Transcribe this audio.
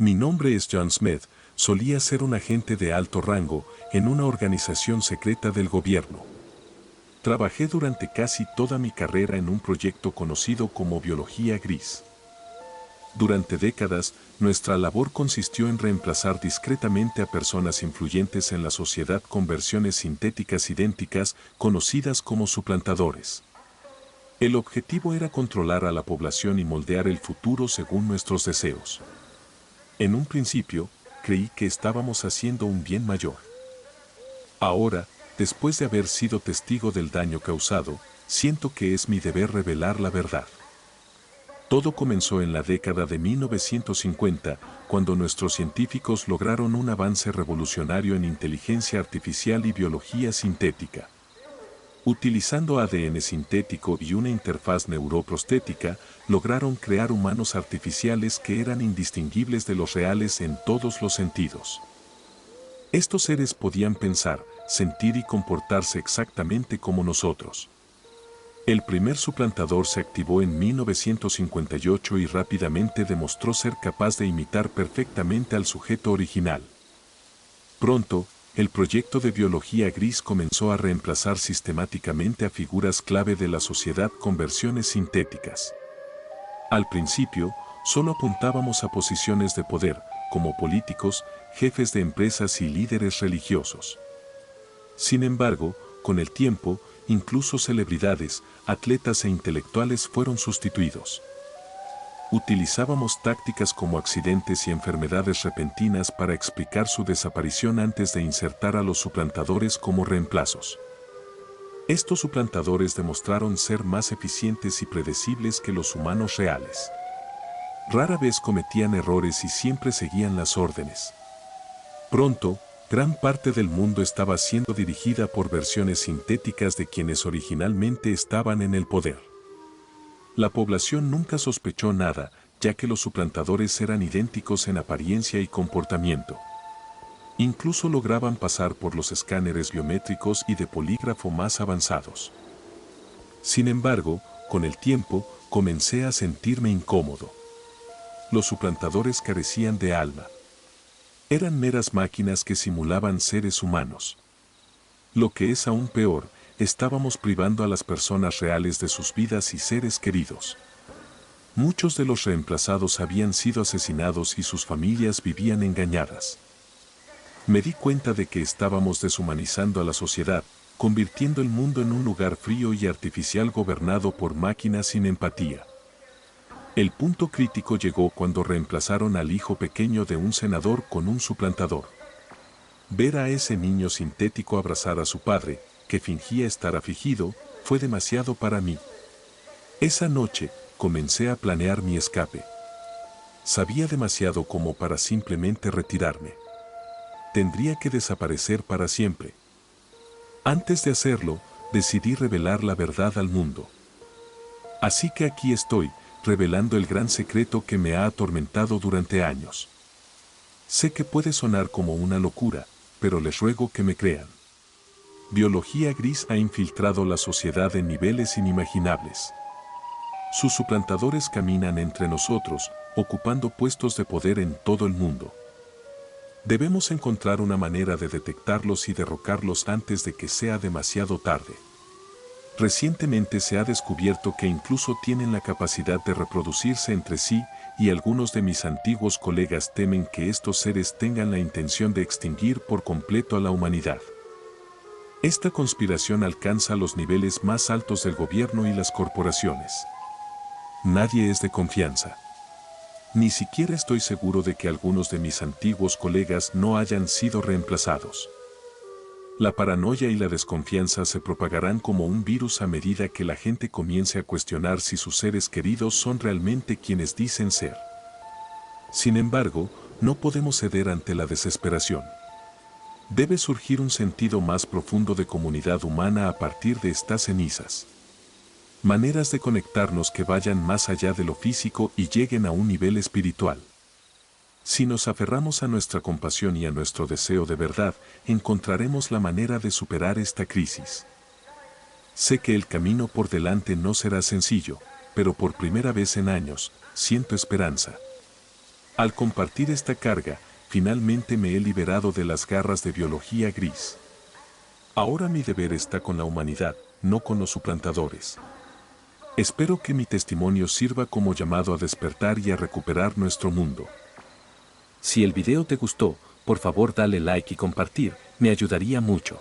Mi nombre es John Smith, solía ser un agente de alto rango en una organización secreta del gobierno. Trabajé durante casi toda mi carrera en un proyecto conocido como biología gris. Durante décadas, nuestra labor consistió en reemplazar discretamente a personas influyentes en la sociedad con versiones sintéticas idénticas, conocidas como suplantadores. El objetivo era controlar a la población y moldear el futuro según nuestros deseos. En un principio, creí que estábamos haciendo un bien mayor. Ahora, después de haber sido testigo del daño causado, siento que es mi deber revelar la verdad. Todo comenzó en la década de 1950, cuando nuestros científicos lograron un avance revolucionario en inteligencia artificial y biología sintética. Utilizando ADN sintético y una interfaz neuroprostética, lograron crear humanos artificiales que eran indistinguibles de los reales en todos los sentidos. Estos seres podían pensar, sentir y comportarse exactamente como nosotros. El primer suplantador se activó en 1958 y rápidamente demostró ser capaz de imitar perfectamente al sujeto original. Pronto, el proyecto de biología gris comenzó a reemplazar sistemáticamente a figuras clave de la sociedad con versiones sintéticas. Al principio, solo apuntábamos a posiciones de poder, como políticos, jefes de empresas y líderes religiosos. Sin embargo, con el tiempo, incluso celebridades, atletas e intelectuales fueron sustituidos. Utilizábamos tácticas como accidentes y enfermedades repentinas para explicar su desaparición antes de insertar a los suplantadores como reemplazos. Estos suplantadores demostraron ser más eficientes y predecibles que los humanos reales. Rara vez cometían errores y siempre seguían las órdenes. Pronto, gran parte del mundo estaba siendo dirigida por versiones sintéticas de quienes originalmente estaban en el poder. La población nunca sospechó nada, ya que los suplantadores eran idénticos en apariencia y comportamiento. Incluso lograban pasar por los escáneres biométricos y de polígrafo más avanzados. Sin embargo, con el tiempo, comencé a sentirme incómodo. Los suplantadores carecían de alma. Eran meras máquinas que simulaban seres humanos. Lo que es aún peor, estábamos privando a las personas reales de sus vidas y seres queridos. Muchos de los reemplazados habían sido asesinados y sus familias vivían engañadas. Me di cuenta de que estábamos deshumanizando a la sociedad, convirtiendo el mundo en un lugar frío y artificial gobernado por máquinas sin empatía. El punto crítico llegó cuando reemplazaron al hijo pequeño de un senador con un suplantador. Ver a ese niño sintético abrazar a su padre, que fingía estar afligido, fue demasiado para mí. Esa noche, comencé a planear mi escape. Sabía demasiado como para simplemente retirarme. Tendría que desaparecer para siempre. Antes de hacerlo, decidí revelar la verdad al mundo. Así que aquí estoy, revelando el gran secreto que me ha atormentado durante años. Sé que puede sonar como una locura, pero les ruego que me crean. Biología gris ha infiltrado la sociedad en niveles inimaginables. Sus suplantadores caminan entre nosotros, ocupando puestos de poder en todo el mundo. Debemos encontrar una manera de detectarlos y derrocarlos antes de que sea demasiado tarde. Recientemente se ha descubierto que incluso tienen la capacidad de reproducirse entre sí, y algunos de mis antiguos colegas temen que estos seres tengan la intención de extinguir por completo a la humanidad. Esta conspiración alcanza los niveles más altos del gobierno y las corporaciones. Nadie es de confianza. Ni siquiera estoy seguro de que algunos de mis antiguos colegas no hayan sido reemplazados. La paranoia y la desconfianza se propagarán como un virus a medida que la gente comience a cuestionar si sus seres queridos son realmente quienes dicen ser. Sin embargo, no podemos ceder ante la desesperación. Debe surgir un sentido más profundo de comunidad humana a partir de estas cenizas. Maneras de conectarnos que vayan más allá de lo físico y lleguen a un nivel espiritual. Si nos aferramos a nuestra compasión y a nuestro deseo de verdad, encontraremos la manera de superar esta crisis. Sé que el camino por delante no será sencillo, pero por primera vez en años, siento esperanza. Al compartir esta carga, finalmente me he liberado de las garras de biología gris. Ahora mi deber está con la humanidad, no con los suplantadores. Espero que mi testimonio sirva como llamado a despertar y a recuperar nuestro mundo. Si el video te gustó, por favor dale like y compartir, me ayudaría mucho.